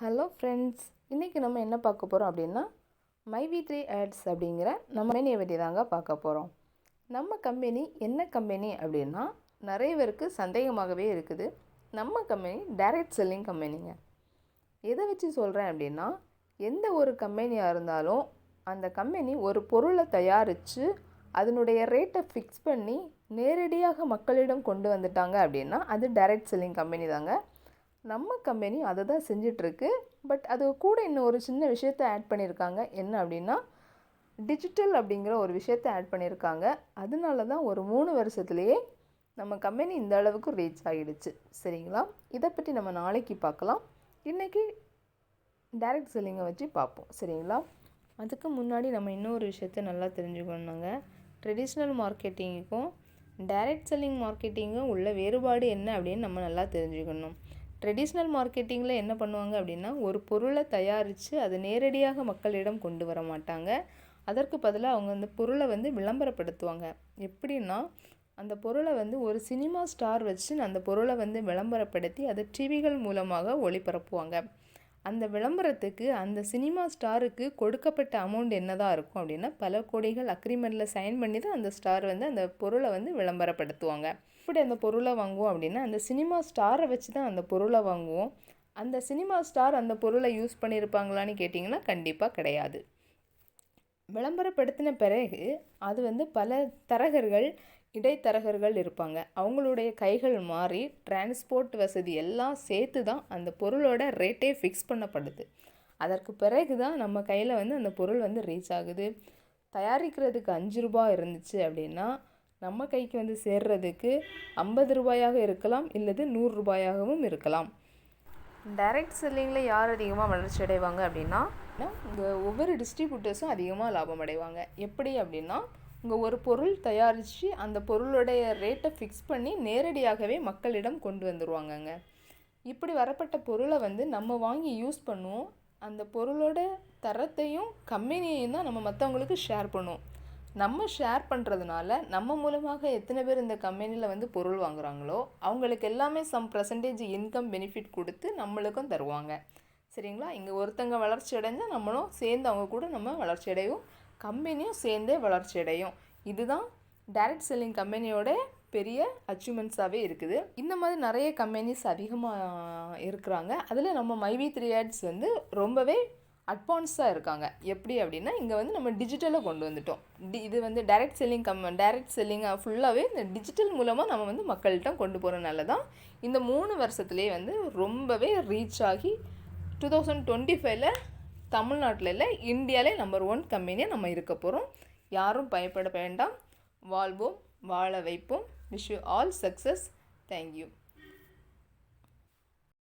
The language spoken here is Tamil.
ஹலோ ஃப்ரெண்ட்ஸ், இன்றைக்கி நம்ம என்ன பார்க்க போகிறோம் அப்படின்னா மைவி3 ஆட்ஸ் அப்படிங்கிற நம்ம கம்பெனியை பற்றி தாங்க பார்க்க போகிறோம். நம்ம கம்பெனி என்ன கம்பெனி அப்படின்னா நிறைய பேருக்கு சந்தேகமாகவே இருக்குது. நம்ம கம்பெனி டைரக்ட் செல்லிங் கம்பெனிங்க. எதை வச்சு சொல்கிறேன் அப்படின்னா, எந்த ஒரு கம்பெனியாக இருந்தாலும் அந்த கம்பெனி ஒரு பொருளை தயாரித்து அதனுடைய ரேட்டை ஃபிக்ஸ் பண்ணி நேரடியாக மக்களிடம் கொண்டு வந்துட்டாங்க அப்படின்னா அது டைரக்ட் செல்லிங் கம்பெனி தாங்க. நம்ம கம்பெனி அதை தான் செஞ்சிட்ருக்கு. பட் அது கூட இன்னும் ஒரு சின்ன விஷயத்தை ஆட் பண்ணியிருக்காங்க. என்ன அப்படின்னா டிஜிட்டல் அப்படிங்கிற ஒரு விஷயத்தை ஆட் பண்ணியிருக்காங்க. அதனால தான் ஒரு 3 வருஷத்துலேயே நம்ம கம்பெனி இந்த அளவுக்கு ரீச் ஆகிடுச்சு. சரிங்களா? இதை பற்றி நம்ம நாளைக்கு பார்க்கலாம். இன்றைக்கி டைரக்ட் செல்லிங்கை வச்சு பார்ப்போம். சரிங்களா? அதுக்கு முன்னாடி நம்ம இன்னொரு விஷயத்தை நல்லா தெரிஞ்சுக்கணுங்க. ட்ரெடிஷ்னல் மார்க்கெட்டிங்குக்கும் டைரக்ட் செல்லிங் மார்க்கெட்டிங்கும் உள்ள வேறுபாடு என்ன அப்படின்னு நம்ம நல்லா தெரிஞ்சுக்கணும். ட்ரெடிஷ்னல் மார்க்கெட்டிங்கில் என்ன பண்ணுவாங்க அப்படின்னா, ஒரு பொருளை தயாரித்து அதை நேரடியாக மக்களிடம் கொண்டு வர மாட்டாங்க. அதற்கு பதிலாக அவங்க அந்த பொருளை விளம்பரப்படுத்துவாங்க. எப்படின்னா, அந்த பொருளை ஒரு சினிமா ஸ்டார் வச்சு அந்த பொருளை விளம்பரப்படுத்தி அதை டிவிகள் மூலமாக ஒளிபரப்புவாங்க. அந்த விளம்பரத்துக்கு அந்த சினிமா ஸ்டாருக்கு கொடுக்கப்பட்ட அமௌண்ட் என்னதான் இருக்கும் அப்படின்னா, பல கோடிகள் அக்ரிமெண்ட்டில் சைன் பண்ணி தான் அந்த ஸ்டார் அந்த பொருளை விளம்பரப்படுத்துவாங்க. எப்படி அந்த பொருளை வாங்குவோம் அப்படின்னா, அந்த சினிமா ஸ்டாரை வச்சு தான் அந்த பொருளை வாங்குவோம். அந்த சினிமா ஸ்டார் அந்த பொருளை யூஸ் பண்ணியிருப்பாங்களான்னு கேட்டிங்கன்னா கண்டிப்பாக கிடையாது. விளம்பரப்படுத்தின பிறகு அது பல தரகர்கள், இடைத்தரகர்கள் இருப்பாங்க. அவங்களுடைய கைகள் மாறி டிரான்ஸ்போர்ட் வசதி எல்லாம் சேர்த்து தான் அந்த பொருளோட ரேட்டே ஃபிக்ஸ் பண்ணப்படுது. அதற்கு பிறகு தான் நம்ம கையில் அந்த பொருள் ரீச் ஆகுது. தயாரிக்கிறதுக்கு 5 ரூபாய் இருந்துச்சு அப்படின்னா நம்ம கைக்கு சேர்றதுக்கு 50 ரூபாயாக இருக்கலாம், இல்லது 100 ரூபாயாகவும் இருக்கலாம். டைரக்ட் செல்லிங்கில் யார் அதிகமாக வளர்ச்சி அடைவாங்க அப்படின்னா, இங்கே ஒவ்வொரு டிஸ்ட்ரிபியூட்டர்ஸும் அதிகமாக லாபம் அடைவாங்க. எப்படி அப்படின்னா, இங்கே ஒரு பொருள் தயாரித்து அந்த பொருளுடைய ரேட்டை ஃபிக்ஸ் பண்ணி நேரடியாகவே மக்களிடம் கொண்டு வந்துடுவாங்கங்க. இப்படி வரப்பட்ட பொருளை நம்ம வாங்கி யூஸ் பண்ணுவோம். அந்த பொருளோட தரத்தையும் கம்பெனியையும் தான் நம்ம மற்றவங்களுக்கு ஷேர் பண்ணுவோம். நம்ம ஷேர் பண்ணுறதுனால நம்ம மூலமாக எத்தனை பேர் இந்த கம்பெனியில் பொருள் வாங்குகிறாங்களோ அவங்களுக்கு எல்லாமே சம் பர்சன்டேஜ் இன்கம் பெனிஃபிட் கொடுத்து நம்மளுக்கும் தருவாங்க. சரிங்களா? இங்கே ஒருத்தங்க வளர்ச்சி அடைஞ்சால் நம்மளும் சேர்ந்து அவங்க கூட நம்ம வளர்ச்சி அடையும், கம்பெனியும் சேர்ந்தே வளர்ச்சி அடையும். இதுதான் டைரக்ட் செல்லிங் கம்பெனியோட பெரிய அச்சீவ்மெண்ட்ஸாகவே இருக்குது. இந்த மாதிரி நிறைய கம்பெனிஸ் அதிகமாக இருக்கிறாங்க. அதில் நம்ம மைவி3 ஆட்ஸ் ரொம்பவே அட்வான்ஸாக இருக்காங்க. எப்படி அப்படின்னா, இங்கே நம்ம டிஜிட்டலாக கொண்டு வந்துட்டோம். இது டைரக்ட் செல்லிங் ஃபுல்லாகவே இந்த டிஜிட்டல் மூலமாக நம்ம மக்கள்கிட்ட கொண்டு போகிறனால தான் இந்த 3 வருஷத்துலேயே ரொம்பவே ரீச் ஆகி 2025 தமிழ்நாட்டில் இல்லை, இந்தியாவிலே நம்பர் 1 கம்பெனியாக நம்ம இருக்க போகிறோம். யாரும் பயப்பட வேண்டாம். வாழ்வோம், வாழ வைப்போம். Wish you all success. Thank you.